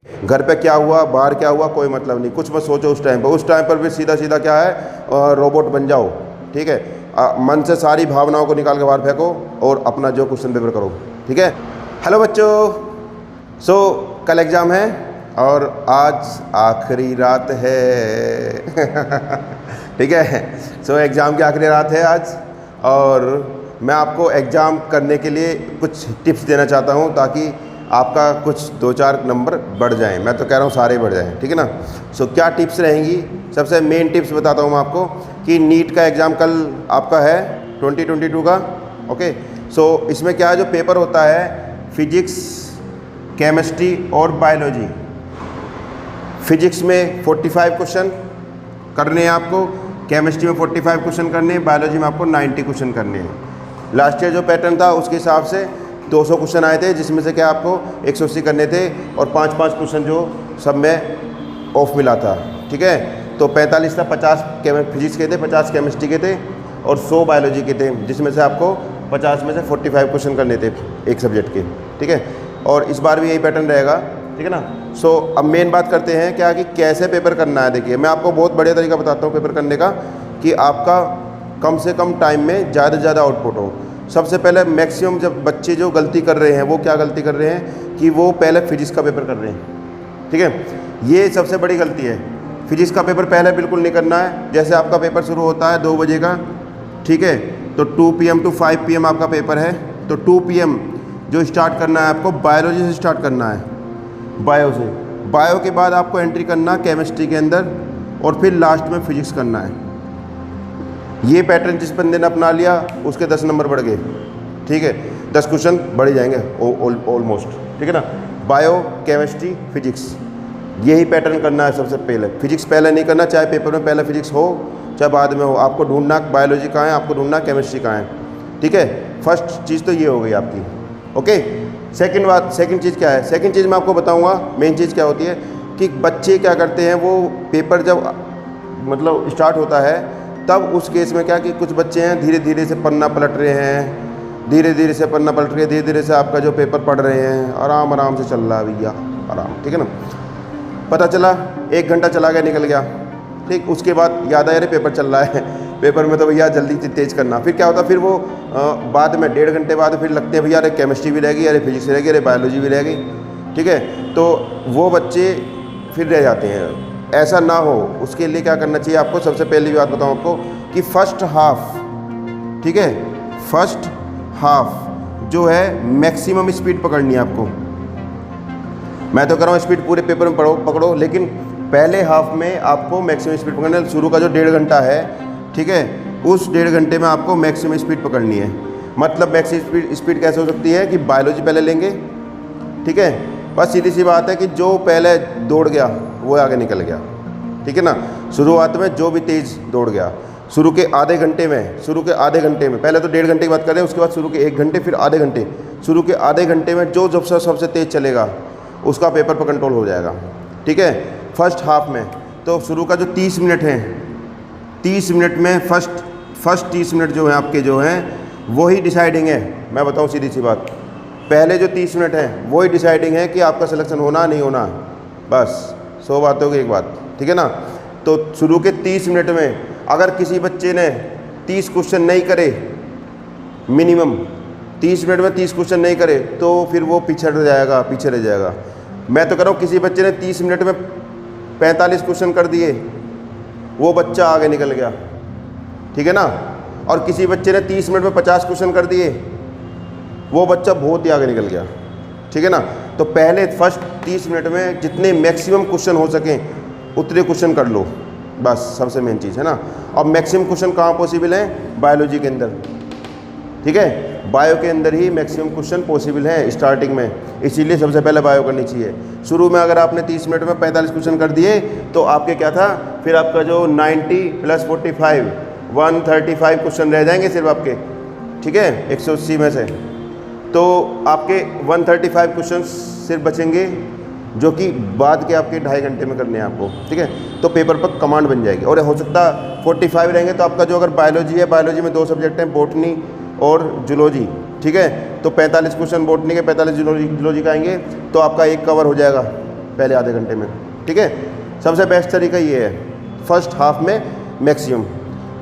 घर पे क्या हुआ, बाहर क्या हुआ, कोई मतलब नहीं, कुछ मत सोचो उस टाइम पर। उस टाइम पर भी सीधा सीधा क्या है, रोबोट बन जाओ। ठीक है, मन से सारी भावनाओं को निकाल के बाहर फेंको और अपना जो क्वेश्चन पेपर करो। ठीक है। हेलो बच्चों, सो कल एग्ज़ाम है और आज आखिरी रात है। ठीक है, सो एग्ज़ाम की आखिरी रात है आज, और मैं आपको एग्ज़ाम करने के लिए कुछ टिप्स देना चाहता हूँ ताकि आपका कुछ 2-4 नंबर बढ़ जाएं। मैं तो कह रहा हूँ सारे बढ़ जाएं। ठीक है ना। सो क्या टिप्स रहेंगी, सबसे मेन टिप्स बताता हूँ मैं आपको कि नीट का एग्ज़ाम कल आपका है 2022 का। ओके, सो इसमें क्या है, जो पेपर होता है फिजिक्स, केमिस्ट्री और बायोलॉजी। फिजिक्स में 45 क्वेश्चन करने हैं आपको, केमिस्ट्री में 45 क्वेश्चन करने हैं, बायोलॉजी में आपको 90 क्वेश्चन करने हैं। लास्ट ईयर जो पैटर्न था उसके हिसाब से 200 क्वेश्चन आए थे, जिसमें से क्या आपको 180 करने थे और 5-5 क्वेश्चन जो सब में ऑफ मिला था। ठीक है, तो 45 था, 50 फिजिक्स के थे, 50 केमिस्ट्री के थे और 100 बायोलॉजी के थे, जिसमें से आपको 50 में से 45 क्वेश्चन करने थे एक सब्जेक्ट के। ठीक है, और इस बार भी यही पैटर्न रहेगा। ठीक है ना। सो अब मेन बात करते हैं क्या कि कैसे पेपर करना है। देखिए, मैं आपको बहुत बढ़िया तरीका बताता हूँ पेपर करने का कि आपका कम से कम टाइम में ज़्यादा से ज़्यादा आउटपुट हो। सबसे पहले मैक्सिमम जब बच्चे जो गलती कर रहे हैं वो क्या गलती कर रहे हैं कि वो पहले फिजिक्स का पेपर कर रहे हैं। ठीक है, ये सबसे बड़ी गलती है। फिजिक्स का पेपर पहले बिल्कुल नहीं करना है। जैसे आपका पेपर शुरू होता है 2 बजे का, ठीक है, तो 2 PM to 5 PM आपका पेपर है, तो 2 PM जो स्टार्ट करना है आपको बायोलॉजी से स्टार्ट करना है, बायो से। बायो के बाद आपको एंट्री करना केमिस्ट्री के अंदर और फिर लास्ट में फिजिक्स करना है। ये पैटर्न जिस बंदे ने अपना लिया उसके 10 नंबर बढ़ गए। ठीक है, 10 क्वेश्चन बढ़ जाएंगे ऑलमोस्ट। ठीक है ना। बायो, केमिस्ट्री, फिजिक्स, यही पैटर्न करना है सबसे पहले। फिजिक्स पहले नहीं करना, चाहे पेपर में पहले फिजिक्स हो चाहे बाद में हो। आपको ढूंढना बायोलॉजी कहाँ है, आपको ढूंढना केमिस्ट्री कहाँ है। ठीक है, फर्स्ट चीज़ तो ये हो गई आपकी। ओके, सेकंड चीज़ क्या है, सेकंड चीज़ मैं आपको बताऊँगा। मेन चीज़ क्या होती है कि बच्चे क्या करते हैं, वो पेपर जब मतलब स्टार्ट होता है तब उस केस में क्या कि कुछ बच्चे हैं धीरे धीरे से पन्ना पलट रहे हैं, धीरे धीरे से पन्ना पलट रहे हैं, धीरे धीरे से आपका जो पेपर पढ़ रहे हैं, आराम आराम से चल रहा है भैया, आराम। ठीक है ना। पता चला 1 घंटा चला गया, निकल गया। ठीक, उसके बाद याद आया अरे पेपर चल रहा है, पेपर में तो भैया जल्दी तेज़ करना। फिर क्या होता है, फिर वो बाद में 1.5 घंटे बाद फिर लगते हैं भैया अरे केमिस्ट्री भी रह गई, अरे फिजिक्स रह गई, अरे बायोलॉजी भी रह गई। ठीक है, तो वो बच्चे फिर रह जाते हैं। ऐसा ना हो उसके लिए क्या करना चाहिए आपको, सबसे पहली बात बताऊं आपको कि फर्स्ट हाफ, ठीक है, फर्स्ट हाफ जो है मैक्सिमम स्पीड पकड़नी है आपको। मैं तो कह रहा हूँ स्पीड पूरे पेपर में पकड़ो, लेकिन पहले हाफ में आपको मैक्सिमम स्पीड पकड़नी है। शुरू का जो 1.5 घंटा है, ठीक है, उस 1.5 घंटे में आपको मैक्सिमम स्पीड पकड़नी है। मतलब मैक्सिमम स्पीड कैसे हो सकती है कि बायोलॉजी पहले लेंगे। ठीक है, बस सीधी सी बात है कि जो पहले दौड़ गया वो आगे निकल गया। ठीक है ना। शुरुआत में जो भी तेज़ दौड़ गया, शुरू के आधे घंटे में, पहले तो 1.5 घंटे की बात करें, उसके बाद शुरू के 1 घंटे, फिर आधे घंटे, शुरू के आधे घंटे में जो जब सबसे तेज़ चलेगा उसका पेपर पर कंट्रोल हो जाएगा। ठीक है, फर्स्ट हाफ में तो शुरू का जो 30 मिनट है, 30 मिनट में फर्स्ट 30 मिनट जो है आपके जो हैं वही डिसाइडिंग है। मैं बताऊँ सीधी सी बात, पहले जो 30 मिनट हैं वही डिसाइडिंग है कि आपका सिलेक्शन होना नहीं होना। बस 100 बातों की एक बात। ठीक है ना। तो शुरू के 30 मिनट में अगर किसी बच्चे ने 30 क्वेश्चन नहीं करे, मिनिमम 30 मिनट में 30 क्वेश्चन नहीं करे, तो फिर वो पीछे रह जाएगा। मैं तो कह रहा हूँ किसी बच्चे ने 30 मिनट में 45 क्वेश्चन कर दिए, वो बच्चा आगे निकल गया। ठीक है ना। और किसी बच्चे ने 30 मिनट में 50 क्वेश्चन कर दिए, वो बच्चा बहुत ही आगे निकल गया। ठीक है ना। तो पहले फर्स्ट 30 मिनट में जितने मैक्सिमम क्वेश्चन हो सकें उतने क्वेश्चन कर लो, बस सबसे मेन चीज़ है ना। और मैक्सिमम क्वेश्चन कहाँ पॉसिबल है, बायोलॉजी के अंदर। ठीक है, बायो के अंदर ही मैक्सिमम क्वेश्चन पॉसिबल है स्टार्टिंग में, इसीलिए सबसे पहले बायो करनी चाहिए। शुरू में अगर आपने 30 मिनट में 45 क्वेश्चन कर दिए तो आपके क्या था, फिर आपका जो 90 + 45 135 क्वेश्चन रह जाएंगे सिर्फ आपके। ठीक है, 180 में से तो आपके 135 क्वेश्चन सिर्फ बचेंगे, जो कि बाद के आपके 2.5 घंटे में करने हैं आपको। ठीक है, तो पेपर पर कमांड बन जाएगी। और हो सकता 45 रहेंगे तो आपका जो अगर बायोलॉजी है, बायोलॉजी में 2 सब्जेक्ट हैं, बॉटनी और जूलॉजी। ठीक है, तो 45 क्वेश्चन बॉटनी के, 45 जूलॉजी का आएंगे, तो आपका एक कवर हो जाएगा। पहले आधे घंटे में, ठीक है। सबसे बेस्ट तरीका ये है, फर्स्ट हाफ में मैक्सिमम।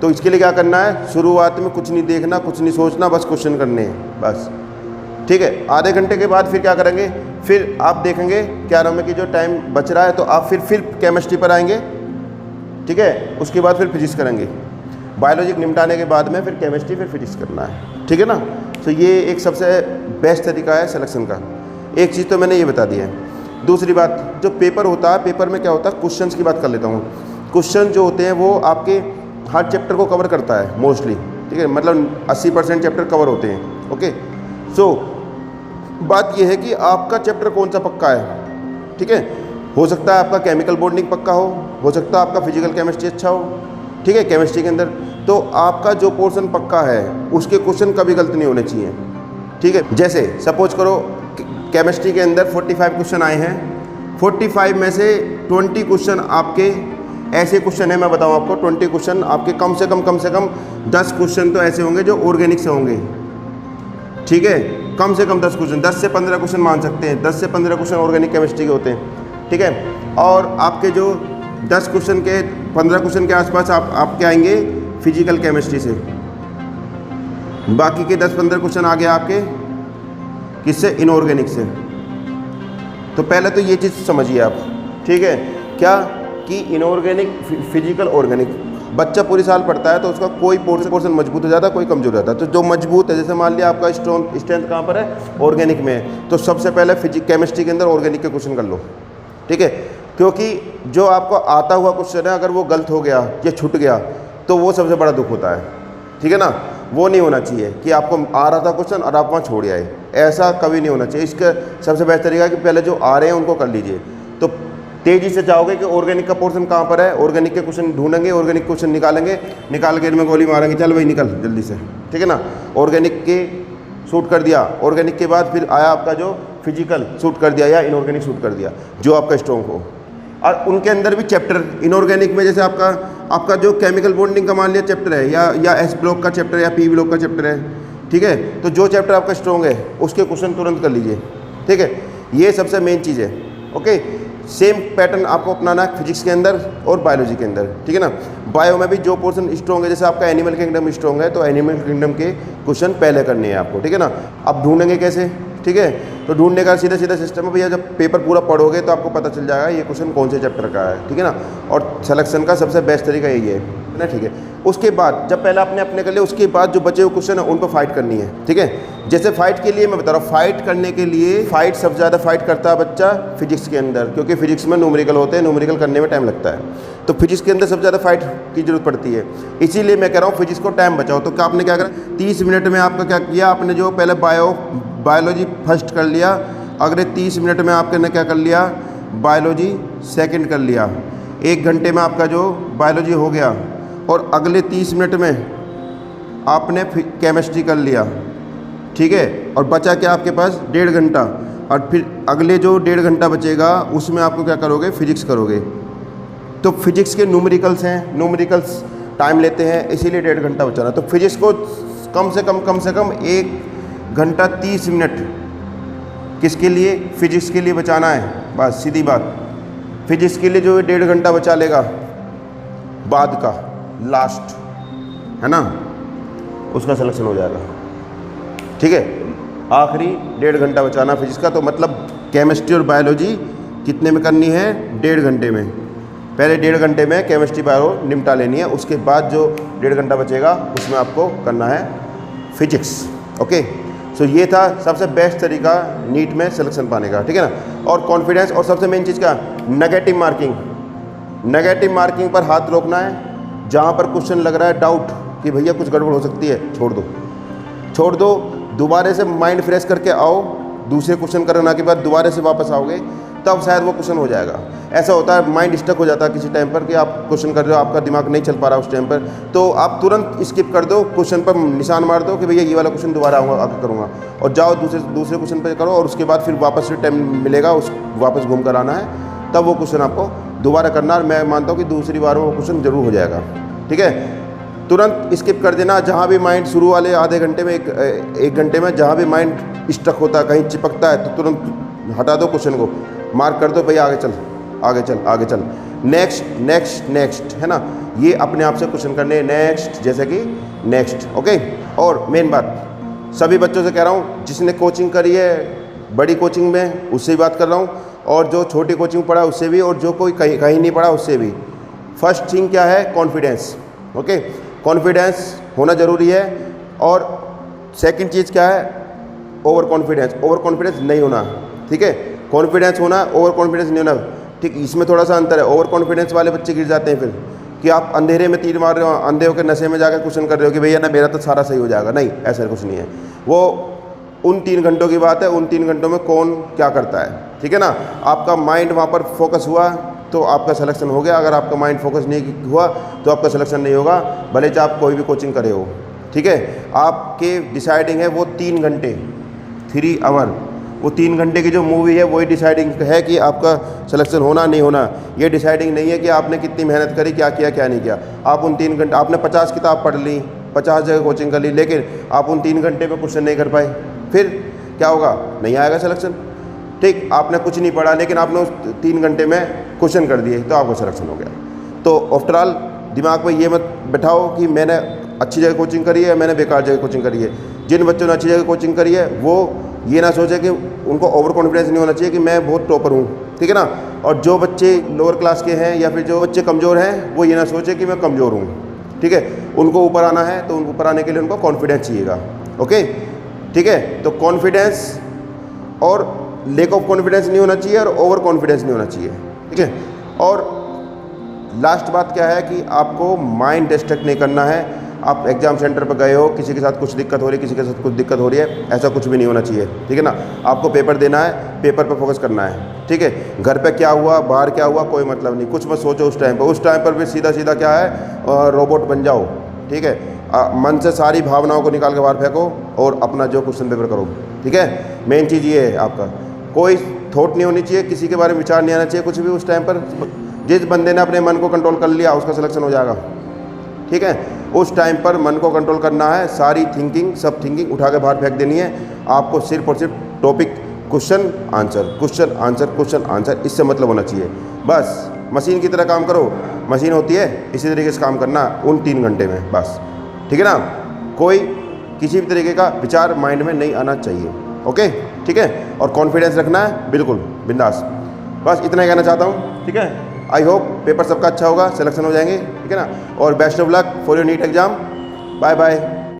तो इसके लिए क्या करना है, शुरुआत में कुछ नहीं देखना, कुछ नहीं सोचना, बस क्वेश्चन करने हैं बस, ठीक है। आधे घंटे के बाद फिर क्या करेंगे, फिर आप देखेंगे क्या नाम है कि जो टाइम बच रहा है तो आप फिर केमिस्ट्री पर आएंगे, ठीक है। उसके बाद फिर फिजिक्स करेंगे, बायोलॉजी निपटाने के बाद में फिर केमिस्ट्री, फिर फिजिक्स करना है, ठीक है ना। तो ये एक सबसे बेस्ट तरीका है सिलेक्शन का। एक चीज़ तो मैंने ये बता दी है। दूसरी बात, जो पेपर होता है, पेपर में क्या होता है, क्वेश्चंस की बात कर लेता हूँ। क्वेश्चन जो होते हैं वो आपके हर चैप्टर को कवर करता है मोस्टली, ठीक है, मतलब 80% चैप्टर कवर होते हैं, ओके। सो बात ये है कि आपका चैप्टर कौन सा पक्का है, ठीक है। हो सकता है आपका केमिकल बॉन्डिंग पक्का हो सकता है आपका फिजिकल केमिस्ट्री अच्छा हो, ठीक है, केमिस्ट्री के अंदर। तो आपका जो पोर्शन पक्का है उसके क्वेश्चन कभी गलत नहीं होने चाहिए, ठीक है। जैसे सपोज करो केमिस्ट्री के अंदर 45 क्वेश्चन आए हैं, 45 में से 20 क्वेश्चन आपके ऐसे क्वेश्चन है, मैं बताऊं आपको, 20 क्वेश्चन आपके कम से कम 10 क्वेश्चन तो ऐसे होंगे जो ऑर्गेनिक से होंगे, ठीक है। कम से कम 10 क्वेश्चन, 10 से 15 क्वेश्चन मान सकते हैं, 10 से 15 क्वेश्चन ऑर्गेनिक केमिस्ट्री के होते हैं, ठीक है। और आपके जो 10 क्वेश्चन के 15 क्वेश्चन के आसपास आपके आएंगे फिजिकल केमिस्ट्री से, बाकी के 10-15 क्वेश्चन आ गए आपके किससे, इनऑर्गेनिक से। तो पहले तो ये चीज़ समझिए आप, ठीक है, क्या कि इनऑर्गेनिक, फिजिकल, ऑर्गेनिक, बच्चा पूरी साल पढ़ता है तो उसका कोई पोर्शन मजबूत हो जाता है, कोई कमजोर हो जाता है। तो जो मजबूत है, जैसे मान लिया आपका स्ट्रेंथ कहाँ पर है, ऑर्गेनिक में है, तो सबसे पहले केमिस्ट्री के अंदर ऑर्गेनिक के क्वेश्चन कर लो, ठीक है। क्योंकि जो आपको आता हुआ क्वेश्चन है अगर वो गलत हो गया या छूट गया तो वो सबसे बड़ा दुख होता है, ठीक है ना। वो नहीं होना चाहिए कि आपको आ रहा था क्वेश्चन और आप वहाँ छोड़ आए, ऐसा कभी नहीं होना चाहिए। इसका सबसे बेस्ट तरीका है कि पहले जो आ रहे हैं उनको कर लीजिए, तो तेज़ी से चाहोगे कि ऑर्गेनिक का पोर्शन कहाँ पर है, ऑर्गेनिक के क्वेश्चन ढूंढेंगे, ऑर्गेनिक क्वेश्चन निकालेंगे, निकाल के इनमें गोली मारेंगे, चल भाई निकल जल्दी से, ठीक है ना। ऑर्गेनिक के शूट कर दिया, ऑर्गेनिक के बाद फिर आया आपका जो फिजिकल शूट कर दिया या इनऑर्गेनिक शूट कर दिया, जो आपका स्ट्रॉन्ग हो। और उनके अंदर भी चैप्टर इनऑर्गेनिक में जैसे आपका जो केमिकल बॉन्डिंग का मान लिया चैप्टर है या एस ब्लॉक का चैप्टर है या पी ब्लॉक का चैप्टर है, ठीक है। तो जो चैप्टर आपका स्ट्रॉन्ग है उसके क्वेश्चन तुरंत कर लीजिए, ठीक है। ये सबसे मेन चीज़ है, ओके। सेम पैटर्न आपको अपनाना है फिजिक्स के अंदर और बायोलॉजी के अंदर, ठीक है ना। बायो में भी जो पोर्शन स्ट्रॉन्ग है, जैसे आपका एनिमल किंगडम स्ट्रॉन्ग है तो एनिमल किंगडम के क्वेश्चन पहले करने हैं आपको, ठीक है ना। अब ढूंढेंगे कैसे, ठीक है। तो ढूंढने का सीधा सिस्टम है भैया, जब पेपर पूरा पढ़ोगे तो आपको पता चल जाएगा ये क्वेश्चन कौन से चैप्टर का है, ठीक है ना। और सिलेक्शन का सबसे बेस्ट तरीका यही है ना, ठीक है। उसके बाद जब पहले आपने अपने कर लिया, उसके बाद जो बचे हुए क्वेश्चन है उन पर फाइट करनी है, ठीक है। जैसे फाइट के लिए मैं बता रहा हूँ, फाइट करने के लिए सबसे ज़्यादा फाइट करता है बच्चा फिजिक्स के अंदर, क्योंकि फिजिक्स में न्यूमेरिकल होते हैं, न्यूमेरिकल करने में टाइम लगता है। तो फिजिक्स के अंदर सबसे ज़्यादा फाइट की जरूरत पड़ती है, इसीलिए मैं कह रहा हूँ फिजिक्स को टाइम बचाओ। तो क्या आपने क्या करा, 30 मिनट में आपका क्या किया, आपने जो पहले बायोलॉजी फर्स्ट कर लिया, अगले 30 मिनट में आपने क्या कर लिया, बायोलॉजी सेकंड कर लिया। 1 घंटे में आपका जो बायोलॉजी हो गया और अगले 30 मिनट में आपने केमिस्ट्री कर लिया, ठीक है। और बचा क्या आपके पास 1.5 घंटा, और फिर अगले जो 1.5 घंटा बचेगा उसमें आपको क्या करोगे, फिजिक्स करोगे। तो फिजिक्स के न्यूमेरिकल्स हैं, न्यूमेरिकल्स टाइम लेते हैं, इसीलिए 1.5 घंटा बचाना। तो फिजिक्स को कम से कम 1 घंटा 30 मिनट किसके लिए, फिजिक्स के लिए बचाना है, बस सीधी बात। फिजिक्स के लिए जो 1.5 घंटा बचा लेगा बाद का लास्ट, है ना, उसका सिलेक्शन हो जाएगा, ठीक है। आखिरी 1.5 घंटा बचाना फिजिक्स का, तो मतलब केमिस्ट्री और बायोलॉजी कितने में करनी है, 1.5 घंटे में। पहले 1.5 घंटे में केमिस्ट्री बायो निपटा लेनी है, उसके बाद जो 1.5 घंटा बचेगा उसमें आपको करना है फिजिक्स, ओके। सो ये था सबसे बेस्ट तरीका नीट में सिलेक्शन पाने का, ठीक है ना। और कॉन्फिडेंस, और सबसे मेन चीज़ क्या, नेगेटिव मार्किंग। नेगेटिव मार्किंग पर हाथ रोकना है। जहाँ पर क्वेश्चन लग रहा है डाउट कि भैया कुछ गड़बड़ हो सकती है, छोड़ दो, दोबारा से माइंड फ्रेश करके आओ, दूसरे क्वेश्चन करने के बाद दोबारा से वापस आओगे तब शायद वो क्वेश्चन हो जाएगा। ऐसा होता है, माइंड स्टक हो जाता है किसी टाइम पर कि आप क्वेश्चन कर रहे हो, आपका दिमाग नहीं चल पा रहा उस टाइम पर, तो आप तुरंत स्किप कर दो, क्वेश्चन पर निशान मार दो कि भैया ये वाला क्वेश्चन दोबारा आगे करूँगा, और जाओ दूसरे क्वेश्चन पर करो, और उसके बाद फिर वापस से टाइम मिलेगा, वापस घूम कर आना है, तब वो क्वेश्चन आपको दोबारा करना। मैं मानता हूँ कि दूसरी बार में वो क्वेश्चन जरूर हो जाएगा, ठीक है। तुरंत स्किप कर देना। जहाँ भी माइंड शुरू वाले आधे घंटे में एक घंटे में जहाँ भी माइंड स्टक होता है, कहीं चिपकता है, तो तुरंत हटा दो क्वेश्चन को, मार्क कर दो भाई, आगे चल आगे चल आगे चल, नेक्स्ट नेक्स्ट नेक्स्ट, है ना। ये अपने आप से क्वेश्चन करने, नेक्स्ट जैसे कि नेक्स्ट, ओके। और मेन बात सभी बच्चों से कह रहा हूँ, जिसने कोचिंग करी है बड़ी कोचिंग में उससे भी बात कर रहा हूँ, और जो छोटी कोचिंग में पढ़ा उससे भी, और जो कोई कहीं कहीं नहीं पढ़ा उससे भी। फर्स्ट थिंग क्या है? Confidence, okay. कॉन्फिडेंस होना ज़रूरी है। और सेकंड चीज़ क्या है? Over confidence. ओवर कॉन्फिडेंस नहीं होना, ठीक है। कॉन्फिडेंस होना, ओवर कॉन्फिडेंस नहीं होना, ठीक। इसमें थोड़ा सा अंतर है। ओवर कॉन्फिडेंस वाले बच्चे गिर जाते हैं फिर, कि आप अंधेरे में तीर मार रहे हो, अंधे होकर नशे में जाकर क्वेश्चन कर रहे हो कि भैया ना मेरा तो सारा सही हो जाएगा। नहीं, ऐसा कुछ नहीं है। वो उन 3 घंटों की बात है, उन 3 घंटों में कौन क्या करता है, ठीक है ना। आपका माइंड वहाँ पर फोकस हुआ तो आपका सिलेक्शन हो गया। अगर आपका माइंड फोकस नहीं हुआ तो आपका सिलेक्शन नहीं होगा, भले चाहे आप कोई भी कोचिंग करे हो, ठीक है। आपके डिसाइडिंग है वो 3 घंटे, 3 आवर, वो 3 घंटे की जो मूवी है वही डिसाइडिंग है कि आपका सिलेक्शन होना नहीं होना। ये डिसाइडिंग नहीं है कि आपने कितनी मेहनत करी, क्या किया क्या नहीं किया। आप उन 3 घंटे, आपने 50 किताब पढ़ ली, 50 जगह कोचिंग कर ली, लेकिन आप उन 3 घंटे में क्वेश्चन नहीं कर पाए, फिर क्या होगा? नहीं आएगा सिलेक्शन, ठीक। आपने कुछ नहीं पढ़ा लेकिन आपने उस 3 घंटे में क्वेश्चन कर दिए तो आपका सिलेक्शन हो गया। तो आफ्टर ऑल दिमाग में ये मत बैठाओ कि मैंने अच्छी जगह कोचिंग करी है, मैंने बेकार जगह कोचिंग करी है। जिन बच्चों ने अच्छी जगह कोचिंग करी है वो ये ना सोचे कि उनको ओवर कॉन्फिडेंस नहीं होना चाहिए कि मैं बहुत टॉपर हूँ, ठीक है ना। और जो बच्चे लोअर क्लास के हैं या फिर जो बच्चे कमज़ोर हैं वो ये ना सोचे कि मैं कमज़ोर हूँ, ठीक है। उनको ऊपर आना है तो उनको ऊपर आने के लिए उनको कॉन्फिडेंस चाहिएगा, ओके, ठीक है। तो कॉन्फिडेंस और लैक ऑफ कॉन्फिडेंस नहीं होना चाहिए और ओवर कॉन्फिडेंस नहीं होना चाहिए, ठीक है। और लास्ट बात क्या है कि आपको माइंड डिस्ट्रैक्ट नहीं करना है। आप एग्जाम सेंटर पर गए हो, किसी के साथ कुछ दिक्कत हो रही है, किसी के साथ कुछ दिक्कत हो रही है, ऐसा कुछ भी नहीं होना चाहिए, ठीक है ना। आपको पेपर देना है, पेपर पर फोकस करना है, ठीक है। घर पे क्या हुआ, बाहर क्या हुआ, कोई मतलब नहीं, कुछ मत सोचो उस टाइम पर। उस टाइम पर भी सीधा सीधा क्या है, रोबोट बन जाओ, ठीक है। मन से सारी भावनाओं को निकाल के बाहर फेंको और अपना जो क्वेश्चन पेपर करो, ठीक है। मेन चीज़ ये है, आपका कोई थॉट नहीं होनी चाहिए, किसी के बारे में विचार नहीं आना चाहिए कुछ भी उस टाइम पर। जिस बंदे ने अपने मन को कंट्रोल कर लिया उसका सिलेक्शन हो जाएगा, ठीक है। उस टाइम पर मन को कंट्रोल करना है, सारी थिंकिंग, सब थिंकिंग उठा के बाहर फेंक देनी है। आपको सिर्फ और सिर्फ topic, question answer, question answer, question answer, इससे मतलब होना चाहिए। बस मशीन की तरह काम करो, मशीन होती है इसी तरीके से काम करना उन 3 घंटे में, बस, ठीक है ना। कोई किसी भी तरीके का विचार माइंड में नहीं आना चाहिए, ओके, ठीक है। और कॉन्फिडेंस रखना है, बिल्कुल बिंदास। बस इतना ही कहना चाहता हूँ, ठीक है। आई होप पेपर सबका अच्छा होगा, सिलेक्शन हो जाएंगे, ठीक है ना। और best of luck for your NEET exam. Bye bye.